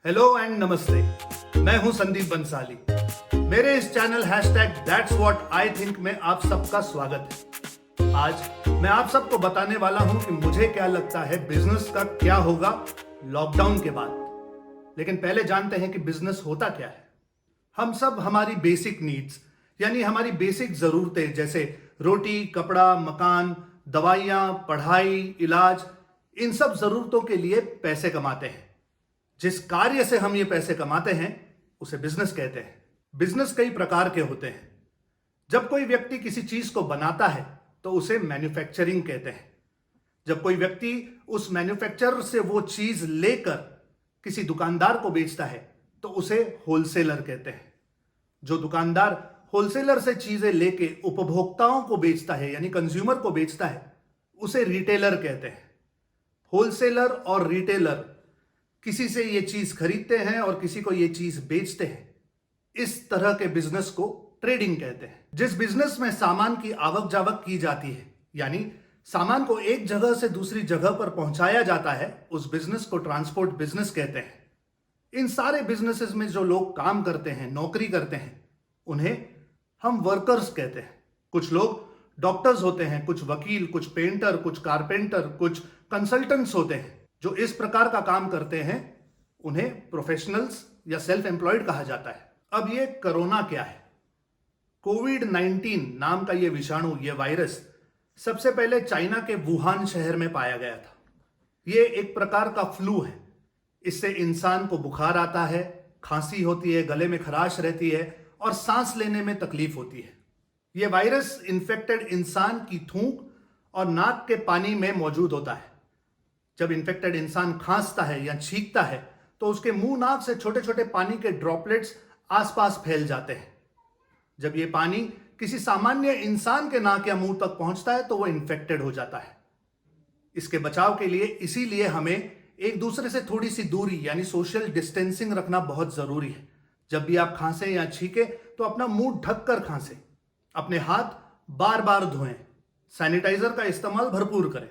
Hello and नमस्ते। मैं हूं संदीप बंसाली। मेरे इस channel that's what I think में आप सबका स्वागत है। आज मैं आप सबको बताने वाला हूं कि मुझे क्या लगता है बिजनेस का क्या होगा लॉकडाउन के बाद। लेकिन पहले जानते हैं कि बिजनेस होता क्या है। हम सब हमारी बेसिक नीड्स यानी हमारी बेसिक जरूरतें जैसे रोटी, कपड़ा, मकान, दवाइयां, पढ़ाई, इलाज, इन सब जरूरतों के लिए पैसे कमाते हैं। जिस कार्य से हम ये पैसे कमाते हैं उसे बिजनेस कहते हैं। बिजनेस कई प्रकार के होते हैं। जब कोई व्यक्ति किसी चीज को बनाता है तो उसे मैन्युफैक्चरिंग कहते हैं। जब कोई व्यक्ति उस मैन्युफैक्चरर से वो चीज लेकर किसी दुकानदार को बेचता है तो उसे होलसेलर कहते हैं। जो दुकानदार होलसेलर से चीजें लेके उपभोक्ताओं को बेचता है यानी कंज्यूमर को बेचता है उसे रिटेलर कहते हैं। होलसेलर और रिटेलर किसी से ये चीज खरीदते हैं और किसी को ये चीज बेचते हैं। इस तरह के बिजनेस को ट्रेडिंग कहते हैं। जिस बिजनेस में सामान की आवक जावक की जाती है यानी सामान को एक जगह से दूसरी जगह पर पहुंचाया जाता है उस बिजनेस को ट्रांसपोर्ट बिजनेस कहते हैं। इन सारे बिजनेसेस में जो लोग काम करते हैं, नौकरी करते हैं, उन्हें हम वर्कर्स कहते हैं। कुछ लोग डॉक्टर्स होते हैं, कुछ वकील, कुछ पेंटर, कुछ कारपेंटर, कुछ कंसल्टेंट्स होते हैं। जो इस प्रकार का काम करते हैं उन्हें प्रोफेशनल्स या सेल्फ एम्प्लॉयड कहा जाता है। अब ये कोरोना क्या है? कोविड-19 नाम का ये विषाणु, ये वायरस सबसे पहले चाइना के वुहान शहर में पाया गया था। ये एक प्रकार का फ्लू है। इससे इंसान को बुखार आता है, खांसी होती है, गले में खराश रहती है और सांस लेने में तकलीफ होती है। यह वायरस इन्फेक्टेड इंसान की थूक और नाक के पानी में मौजूद होता है। जब इन्फेक्टेड इंसान खांसता है या छींकता है तो उसके मुंह नाक से छोटे छोटे पानी के ड्रॉपलेट्स आसपास फैल जाते हैं। जब ये पानी किसी सामान्य इंसान के नाक या मुंह तक पहुंचता है तो वो इन्फेक्टेड हो जाता है। इसके बचाव के लिए इसीलिए हमें एक दूसरे से थोड़ी सी दूरी यानी सोशल डिस्टेंसिंग रखना बहुत जरूरी है। जब भी आप खांसे या छींके तो अपना मुंह ढककर खांसे, अपने हाथ बार बार धोएं, सैनिटाइजर का इस्तेमाल भरपूर करें।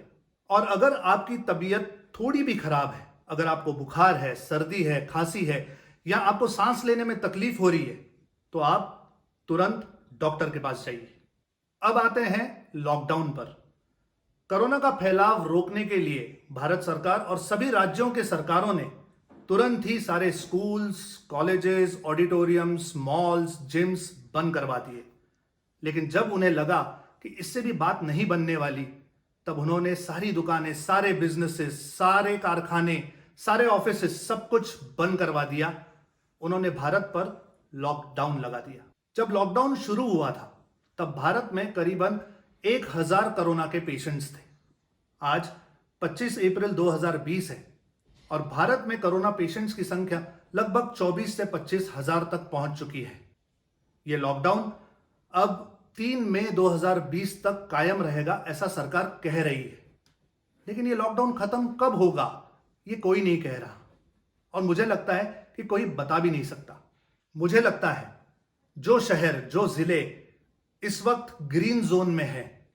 और अगर आपकी तबीयत थोड़ी भी खराब है, अगर आपको बुखार है, सर्दी है, खांसी है या आपको सांस लेने में तकलीफ हो रही है तो आप तुरंत डॉक्टर के पास जाइए। अब आते हैं लॉकडाउन पर। कोरोना का फैलाव रोकने के लिए भारत सरकार और सभी राज्यों के सरकारों ने तुरंत ही सारे schools, colleges, auditoriums, malls, gyms बंद करवा दिए। लेकिन जब उन्हें लगा कि इससे भी बात नहीं बनने वाली तब उन्होंने सारी दुकानें, सारे बिजनेसेस, सारे कारखाने, सारे ऑफिसेस सब कुछ बंद करवा दिया। उन्होंने भारत पर लॉकडाउन लगा दिया। जब लॉकडाउन शुरू हुआ था तब भारत में करीबन 1000 कोरोना के पेशेंट्स थे। आज 25 अप्रैल 2020 है और भारत में कोरोना पेशेंट्स की संख्या लगभग 24 से 25 हजार तक पहुंच चुकी है। यह लॉकडाउन अब 3 मई 2020 तक कायम रहेगा ऐसा सरकार कह रही है। लेकिन ये लॉकडाउन खत्म कब होगा ये कोई नहीं कह रहा और मुझे लगता है कि कोई बता भी नहीं सकता। मुझे लगता है जो शहर, जो जिले इस वक्त ग्रीन जोन में है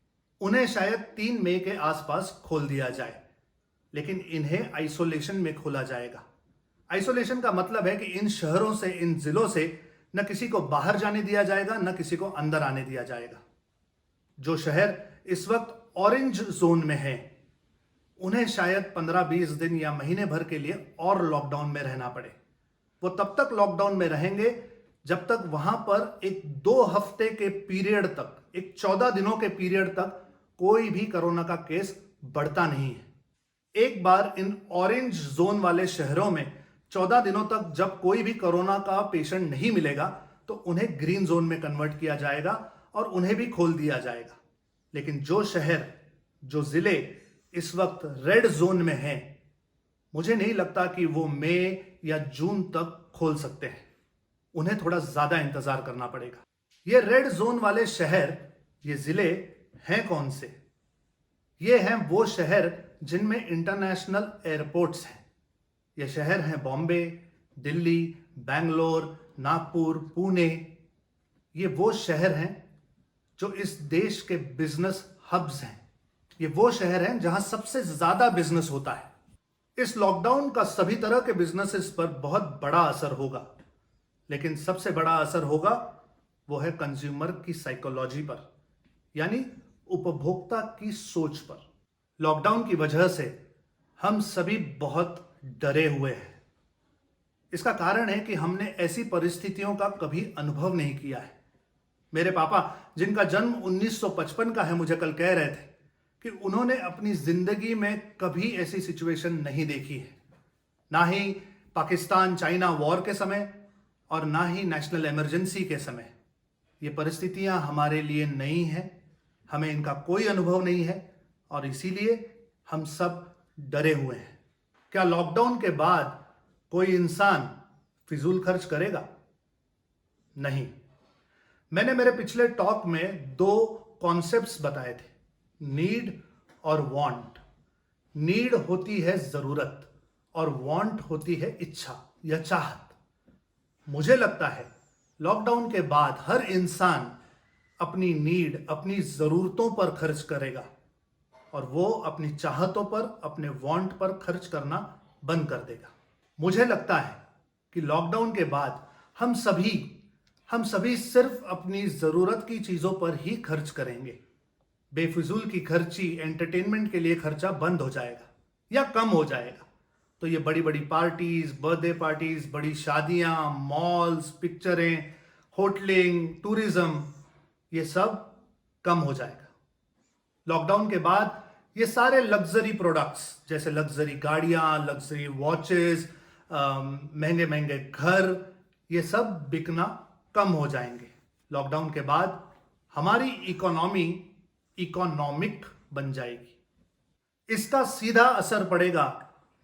उन्हें शायद 3 मई के आसपास खोल दिया जाए, लेकिन इन्हें आइसोलेशन में खोला जाएगा। आइसोलेशन का मतलब है कि इन शहरों से, इन जिलों से न किसी को बाहर जाने दिया जाएगा, न किसी को अंदर आने दिया जाएगा। जो शहर इस वक्त ऑरेंज जोन में है उन्हें शायद 15-20 दिन या महीने भर के लिए और लॉकडाउन में रहना पड़े। वो तब तक लॉकडाउन में रहेंगे जब तक वहां पर एक 2 हफ्ते के पीरियड तक, एक 14 दिनों के पीरियड तक कोई भी कोरोना का केस बढ़ता नहीं है। एक बार इन ऑरेंज जोन वाले शहरों में 14 दिनों तक जब कोई भी कोरोना का पेशेंट नहीं मिलेगा तो उन्हें ग्रीन जोन में कन्वर्ट किया जाएगा और उन्हें भी खोल दिया जाएगा। लेकिन जो शहर, जो जिले इस वक्त रेड जोन में हैं, मुझे नहीं लगता कि वो मई या जून तक खोल सकते हैं। उन्हें थोड़ा ज्यादा इंतजार करना पड़ेगा। ये रेड जोन वाले शहर, ये जिले हैं कौन से? ये हैं वो शहर जिनमें इंटरनेशनल एयरपोर्ट्स हैं। ये शहर हैं बॉम्बे, दिल्ली, बैंगलोर, नागपुर, पुणे। ये वो शहर हैं जो इस देश के बिजनेस हब्स हैं। ये वो शहर हैं जहां सबसे ज्यादा बिजनेस होता है। इस लॉकडाउन का सभी तरह के बिजनेसेस पर बहुत बड़ा असर होगा, लेकिन सबसे बड़ा असर होगा वो है कंज्यूमर की साइकोलॉजी पर, यानी उपभोक्ता की सोच पर। लॉकडाउन की वजह से हम सभी बहुत डरे हुए हैं। इसका कारण है कि हमने ऐसी परिस्थितियों का कभी अनुभव नहीं किया है। मेरे पापा, जिनका जन्म 1955 का है, मुझे कल कह रहे थे कि उन्होंने अपनी जिंदगी में कभी ऐसी सिचुएशन नहीं देखी है, ना ही पाकिस्तान चाइना वॉर के समय और ना ही नेशनल इमरजेंसी के समय। ये परिस्थितियां हमारे लिए नई हैं, हमें इनका कोई अनुभव नहीं है और इसीलिए हम सब डरे हुए हैं। क्या लॉकडाउन के बाद कोई इंसान फिजूल खर्च करेगा? नहीं। मैंने मेरे पिछले टॉक में 2 कॉन्सेप्ट्स बताए थे, नीड और वांट। नीड होती है जरूरत और वांट होती है इच्छा या चाहत। मुझे लगता है लॉकडाउन के बाद हर इंसान अपनी नीड, अपनी जरूरतों पर खर्च करेगा और वो अपनी चाहतों पर, अपने वांट पर खर्च करना बंद कर देगा। मुझे लगता है कि लॉकडाउन के बाद हम सभी सिर्फ अपनी जरूरत की चीजों पर ही खर्च करेंगे। बेफिजूल की खर्ची, एंटरटेनमेंट के लिए खर्चा बंद हो जाएगा या कम हो जाएगा। तो ये बड़ी बड़ी पार्टीज, बर्थडे पार्टीज, बड़ी शादियां, मॉल्स, पिक्चरें, होटलिंग, टूरिज्म, ये सब कम हो जाएगा। लॉकडाउन के बाद ये सारे लग्जरी प्रोडक्ट्स जैसे लग्जरी गाड़ियां, लग्जरी वॉचेस, महंगे महंगे घर, ये सब बिकना कम हो जाएंगे। लॉकडाउन के बाद हमारी इकोनॉमी इकोनॉमिक बन जाएगी। इसका सीधा असर पड़ेगा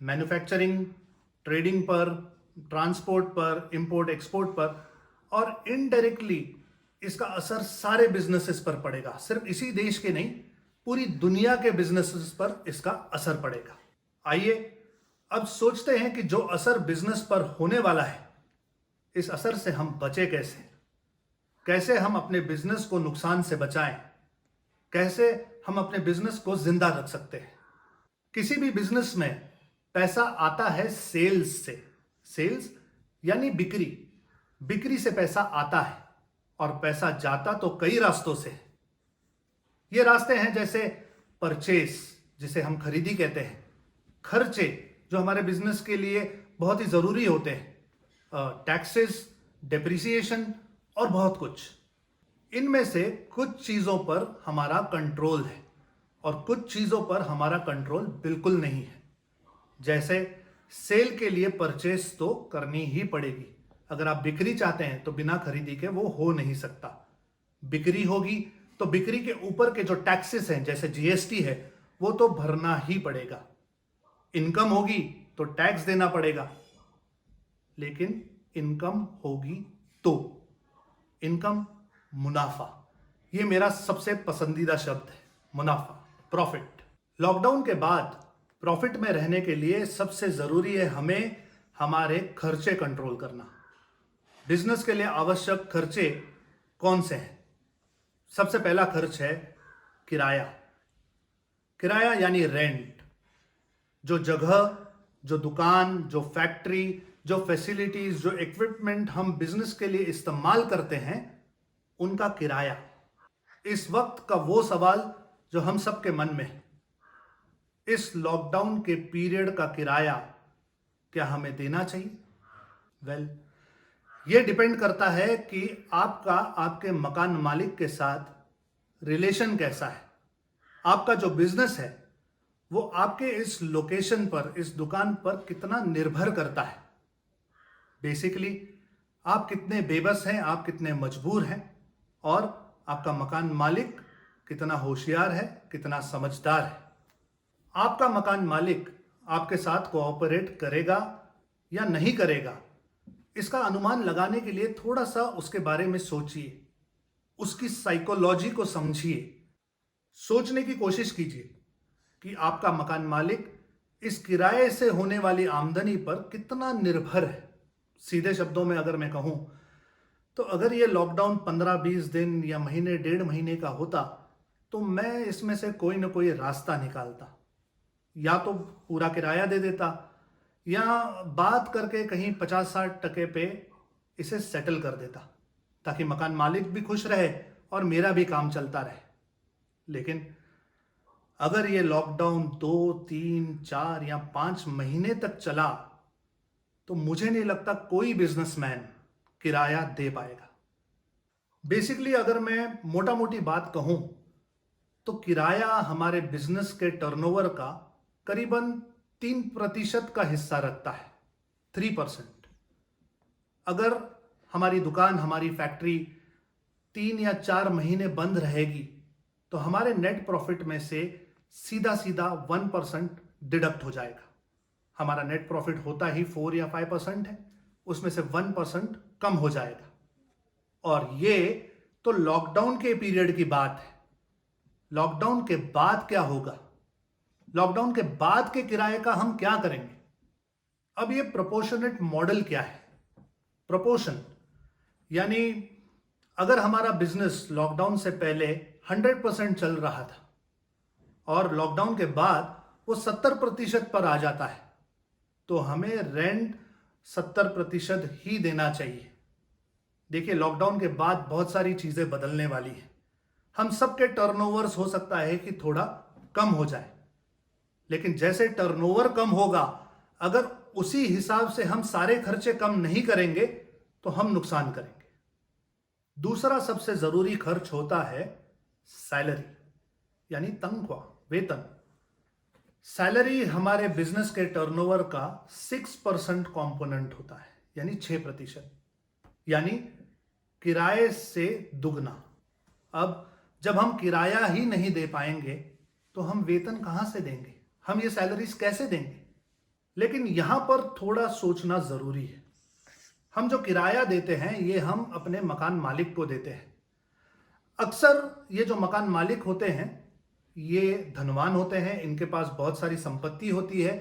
मैन्युफैक्चरिंग, ट्रेडिंग पर, ट्रांसपोर्ट पर, इंपोर्ट एक्सपोर्ट पर, और इनडायरेक्टली इसका असर सारे बिजनेसेस पर पड़ेगा। सिर्फ इसी देश के नहीं, पूरी दुनिया के बिजनेसेस पर इसका असर पड़ेगा। आइए अब सोचते हैं कि जो असर बिजनेस पर होने वाला है, इस असर से हम बचे कैसे हम अपने बिजनेस को नुकसान से बचाएं, कैसे हम अपने बिजनेस को जिंदा रख सकते हैं। किसी भी बिजनेस में पैसा आता है सेल्स से। सेल्स यानी बिक्री से पैसा आता है और पैसा जाता तो कई रास्तों से है। ये रास्ते हैं जैसे परचेस, जिसे हम खरीदी कहते हैं, खर्चे जो हमारे बिजनेस के लिए बहुत ही जरूरी होते हैं, टैक्सेस, डेप्रिसिएशन और बहुत कुछ। इनमें से कुछ चीजों पर हमारा कंट्रोल है और कुछ चीजों पर हमारा कंट्रोल बिल्कुल नहीं है। जैसे सेल के लिए परचेस तो करनी ही पड़ेगी। अगर आप बिक्री चाहते हैं तो बिना खरीदी के वो हो नहीं सकता। बिक्री होगी तो बिक्री के ऊपर के जो टैक्सेस हैं जैसे जीएसटी है, वो तो भरना ही पड़ेगा। इनकम होगी तो टैक्स देना पड़ेगा। लेकिन इनकम होगी तो इनकम, मुनाफा, ये मेरा सबसे पसंदीदा शब्द है, मुनाफा, प्रॉफिट। लॉकडाउन के बाद प्रॉफिट में रहने के लिए सबसे जरूरी है हमें हमारे खर्चे कंट्रोल करना। बिजनेस के लिए आवश्यक खर्चे कौन से हैं? सबसे पहला खर्च है किराया। किराया यानी रेंट। जो जगह, जो दुकान, जो फैक्ट्री, जो फैसिलिटीज, जो इक्विपमेंट हम बिजनेस के लिए इस्तेमाल करते हैं, उनका किराया। इस वक्त का वो सवाल जो हम सबके मन में है, इस लॉकडाउन के पीरियड का किराया क्या हमें देना चाहिए? वेल, ये डिपेंड करता है कि आपका आपके मकान मालिक के साथ रिलेशन कैसा है। आपका जो बिजनेस है वो आपके इस लोकेशन पर, इस दुकान पर कितना निर्भर करता है। बेसिकली आप कितने बेबस हैं, आप कितने मजबूर हैं, और आपका मकान मालिक कितना होशियार है, कितना समझदार है। आपका मकान मालिक आपके साथ कोऑपरेट करेगा या नहीं करेगा, इसका अनुमान लगाने के लिए थोड़ा सा उसके बारे में सोचिए, उसकी साइकोलॉजी को समझिए। सोचने की कोशिश कीजिए कि आपका मकान मालिक इस किराए से होने वाली आमदनी पर कितना निर्भर है। सीधे शब्दों में अगर मैं कहूं तो अगर ये लॉकडाउन 15-20 दिन या महीने, 1.5 महीने का होता तो मैं इसमें से कोई ना कोई रास्ता निकालता। या तो पूरा किराया दे देता या बात करके कहीं 50-60% पे इसे सेटल कर देता, ताकि मकान मालिक भी खुश रहे और मेरा भी काम चलता रहे। लेकिन अगर ये लॉकडाउन 2, 3, 4 या 5 महीने तक चला तो मुझे नहीं लगता कोई बिजनेसमैन किराया दे पाएगा। बेसिकली अगर मैं मोटा मोटी बात कहूं तो किराया हमारे बिजनेस के टर्नओवर का करीबन 3% का हिस्सा रखता है, 3%। अगर हमारी दुकान, हमारी फैक्ट्री 3 या 4 महीने बंद रहेगी तो हमारे नेट प्रॉफिट में से सीधा सीधा 1% डिडक्ट हो जाएगा। हमारा नेट प्रॉफिट होता ही 4 या 5% है, उसमें से 1% कम हो जाएगा। और ये तो लॉकडाउन के पीरियड की बात है। लॉकडाउन के बाद क्या होगा? लॉकडाउन के बाद के किराए का हम क्या करेंगे? अब ये प्रोपोर्शनेट मॉडल क्या है? प्रोपोर्शन यानी अगर हमारा बिजनेस लॉकडाउन से पहले 100% चल रहा था और लॉकडाउन के बाद वो 70% पर आ जाता है, तो हमें रेंट 70% ही देना चाहिए। देखिए, लॉकडाउन के बाद बहुत सारी चीजें बदलने वाली हैं। हम सबके टर्नओवर्स हो सकता है कि थोड़ा कम हो जाए, लेकिन जैसे टर्नओवर कम होगा, अगर उसी हिसाब से हम सारे खर्चे कम नहीं करेंगे तो हम नुकसान करेंगे। दूसरा सबसे जरूरी खर्च होता है सैलरी, यानी तनख्वाह, वेतन। सैलरी हमारे बिजनेस के टर्नओवर का 6% कंपोनेंट होता है, यानी 6%, यानी किराए से दुगना। अब जब हम किराया ही नहीं दे पाएंगे तो हम वेतन कहां से देंगे? हम ये सैलरीज कैसे देंगे? लेकिन यहां पर थोड़ा सोचना जरूरी है। हम जो किराया देते हैं ये हम अपने मकान मालिक को देते हैं। अक्सर ये जो मकान मालिक होते हैं ये धनवान होते हैं, इनके पास बहुत सारी संपत्ति होती है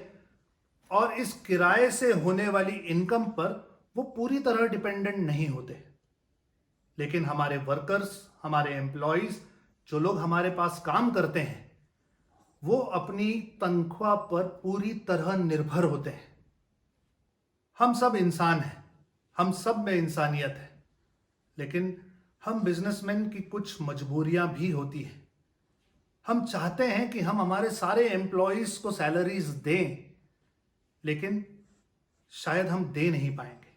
और इस किराए से होने वाली इनकम पर वो पूरी तरह डिपेंडेंट नहीं होते। लेकिन हमारे वर्कर्स, हमारे एम्प्लॉयज, जो लोग हमारे पास काम करते हैं, वो अपनी तनख्वाह पर पूरी तरह निर्भर होते हैं। हम सब इंसान हैं, हम सब में इंसानियत है, लेकिन हम बिजनेसमैन की कुछ मजबूरियां भी होती हैं। हम चाहते हैं कि हम हमारे सारे एम्प्लॉयज को सैलरीज दें, लेकिन शायद हम दे नहीं पाएंगे।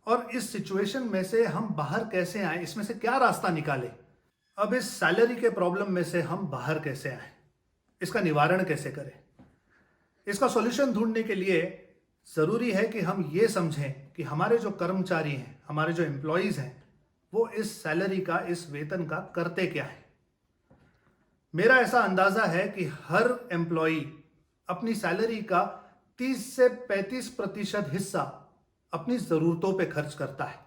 और इस सिचुएशन में से हम बाहर कैसे आए? इसमें से क्या रास्ता निकाले? अब इस सैलरी के प्रॉब्लम में से हम बाहर कैसे आए? इसका निवारण कैसे करें? इसका सॉल्यूशन ढूंढने के लिए जरूरी है कि हम ये समझें कि हमारे जो कर्मचारी हैं, हमारे जो एम्प्लॉयज हैं, वो इस सैलरी का, इस वेतन का करते क्या है। मेरा ऐसा अंदाजा है कि हर एम्प्लॉय अपनी सैलरी का 30 से 35% हिस्सा अपनी जरूरतों पे खर्च करता है।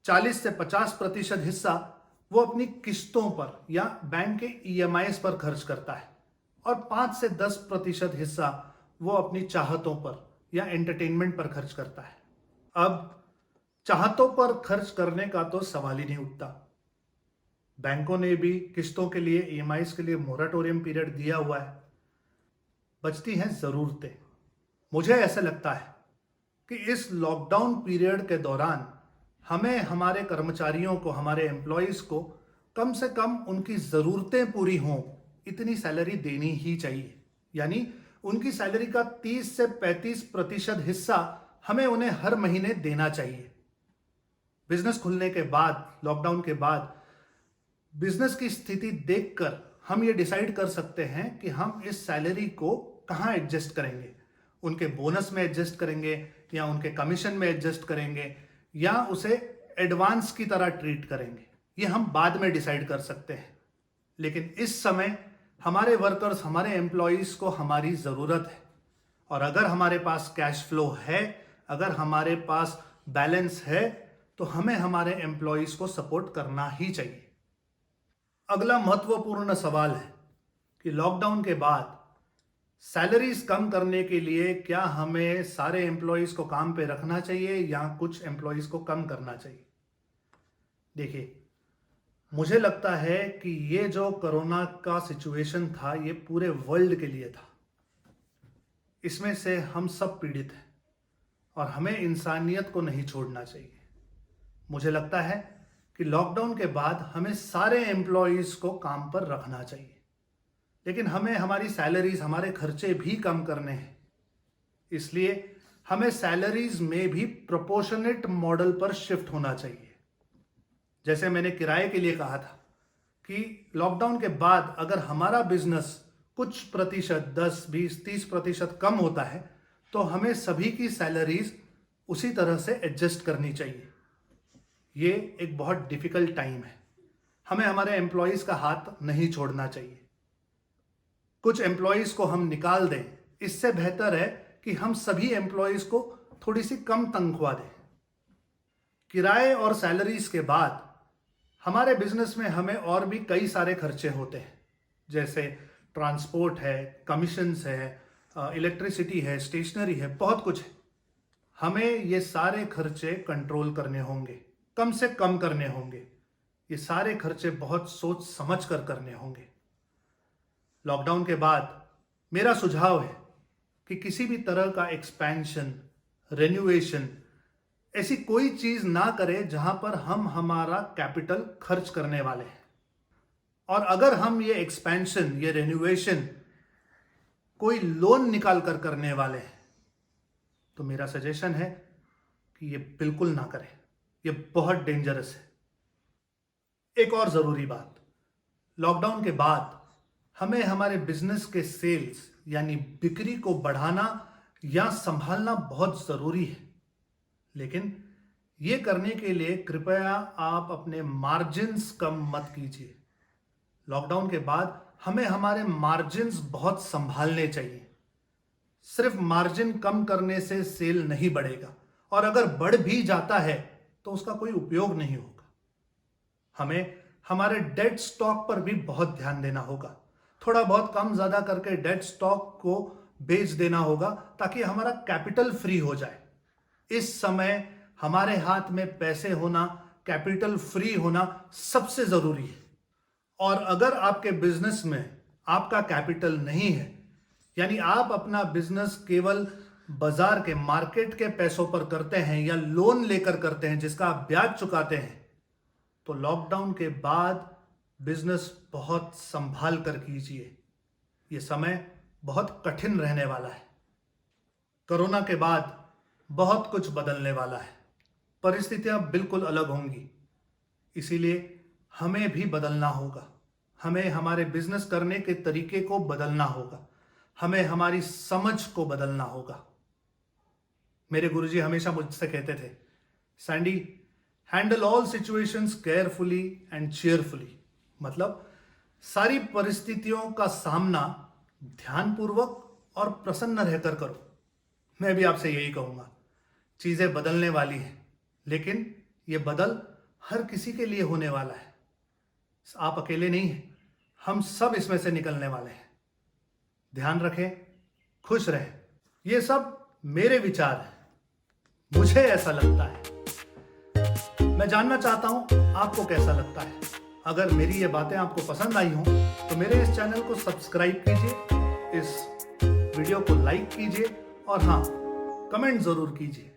40 से 50% हिस्सा वो अपनी किस्तों पर या बैंक के ईएमआईस पर खर्च करता है और 5 से 10% हिस्सा वो अपनी चाहतों पर या एंटरटेनमेंट पर खर्च करता है। अब चाहतों पर खर्च करने का तो सवाल ही नहीं उठता। बैंकों ने भी किस्तों के लिए, ईएमआईस के लिए मोराटोरियम पीरियड दिया हुआ है। बचती हैं जरूरतें। मुझे ऐसा लगता है कि इस लॉकडाउन पीरियड के दौरान हमें हमारे कर्मचारियों को, हमारे एम्प्लॉयज को कम से कम उनकी ज़रूरतें पूरी हों इतनी सैलरी देनी ही चाहिए। यानी उनकी सैलरी का 30 से 35% हिस्सा हमें उन्हें हर महीने देना चाहिए। बिजनेस खुलने के बाद, लॉकडाउन के बाद, बिजनेस की स्थिति देखकर हम ये डिसाइड कर सकते हैं कि हम इस सैलरी को कहाँ एडजस्ट करेंगे। उनके बोनस में एडजस्ट करेंगे या उनके कमीशन में एडजस्ट करेंगे या उसे एडवांस की तरह ट्रीट करेंगे। ये हम बाद में डिसाइड कर सकते हैं, लेकिन इस समय हमारे वर्कर्स, हमारे एम्प्लॉयज को हमारी ज़रूरत है। और अगर हमारे पास कैश फ्लो है, अगर हमारे पास बैलेंस है, तो हमें हमारे एम्प्लॉयज को सपोर्ट करना ही चाहिए। अगला महत्वपूर्ण सवाल है कि लॉकडाउन के बाद सैलरीज कम करने के लिए क्या हमें सारे एम्प्लॉयज को काम पे रखना चाहिए या कुछ एम्प्लॉयज को कम करना चाहिए। देखिए, मुझे लगता है कि ये जो कोरोना का सिचुएशन था ये पूरे वर्ल्ड के लिए था। इसमें से हम सब पीड़ित हैं और हमें इंसानियत को नहीं छोड़ना चाहिए। मुझे लगता है कि लॉकडाउन के बाद हमें सारे एम्प्लॉयज़ को काम पर रखना चाहिए, लेकिन हमें हमारी सैलरीज, हमारे खर्चे भी कम करने हैं। इसलिए हमें सैलरीज में भी प्रोपोर्शनेट मॉडल पर शिफ्ट होना चाहिए। जैसे मैंने किराए के लिए कहा था कि लॉकडाउन के बाद अगर हमारा बिजनेस कुछ प्रतिशत 10, 20, 30% कम होता है तो हमें सभी की सैलरीज उसी तरह से एडजस्ट करनी चाहिए। ये एक बहुत डिफिकल्ट टाइम है, हमें हमारे एम्प्लॉयज़ का हाथ नहीं छोड़ना चाहिए। कुछ एम्प्लॉयज़ को हम निकाल दें, इससे बेहतर है कि हम सभी एम्प्लॉयज़ को थोड़ी सी कम तनख्वाह दें। किराए और सैलरीज के बाद हमारे बिजनेस में हमें और भी कई सारे खर्चे होते हैं, जैसे ट्रांसपोर्ट है, कमीशंस है, इलेक्ट्रिसिटी है, स्टेशनरी है, बहुत कुछ है। हमें ये सारे खर्चे कंट्रोल करने होंगे, कम से कम करने होंगे। ये सारे खर्चे बहुत सोच समझ कर करने होंगे। लॉकडाउन के बाद मेरा सुझाव है कि किसी भी तरह का एक्सपेंशन, रेन्यूएशन, ऐसी कोई चीज ना करें जहां पर हम हमारा कैपिटल खर्च करने वाले हैं। और अगर हम ये एक्सपेंशन, ये रेन्यूएशन कोई लोन निकाल कर करने वाले हैं तो मेरा सजेशन है कि ये बिल्कुल ना करें, ये बहुत डेंजरस है। एक और जरूरी बात, लॉकडाउन के बाद हमें हमारे बिजनेस के सेल्स यानी बिक्री को बढ़ाना या संभालना बहुत जरूरी है, लेकिन ये करने के लिए कृपया आप अपने मार्जिन्स कम मत कीजिए। लॉकडाउन के बाद हमें हमारे मार्जिन्स बहुत संभालने चाहिए। सिर्फ मार्जिन कम करने से सेल नहीं बढ़ेगा, और अगर बढ़ भी जाता है तो उसका कोई उपयोग नहीं होगा। हमें हमारे डेड स्टॉक पर भी बहुत ध्यान देना होगा। थोड़ा बहुत कम ज्यादा करके डेड स्टॉक को बेच देना होगा ताकि हमारा कैपिटल फ्री हो जाए। इस समय हमारे हाथ में पैसे होना, कैपिटल फ्री होना सबसे जरूरी है। और अगर आपके बिजनेस में आपका कैपिटल नहीं है, यानी आप अपना बिजनेस केवल बाजार के, मार्केट के पैसों पर करते हैं या लोन लेकर करते हैं जिसका आप ब्याज चुकाते हैं, तो लॉकडाउन के बाद बिजनेस बहुत संभाल कर कीजिए। ये समय बहुत कठिन रहने वाला है। कोरोना के बाद बहुत कुछ बदलने वाला है, परिस्थितियां बिल्कुल अलग होंगी। इसीलिए हमें भी बदलना होगा। हमें हमारे बिजनेस करने के तरीके को बदलना होगा, हमें हमारी समझ को बदलना होगा। मेरे गुरुजी हमेशा मुझसे कहते थे, Sandy, handle all situations carefully and cheerfully. मतलब सारी परिस्थितियों का सामना ध्यानपूर्वक और प्रसन्न रहकर करो। मैं भी आपसे यही कहूंगा, चीजें बदलने वाली हैं, लेकिन ये बदल हर किसी के लिए होने वाला है। आप अकेले नहीं हैं, हम सब इसमें से निकलने वाले हैं। ध्यान रखें, खुश रहें। ये सब मेरे विचार हैं, मुझे ऐसा लगता है। मैं जानना चाहता हूं आपको कैसा लगता है। अगर मेरी ये बातें आपको पसंद आई हों तो मेरे इस चैनल को सब्सक्राइब कीजिए, इस वीडियो को लाइक कीजिए और हाँ, कमेंट जरूर कीजिए।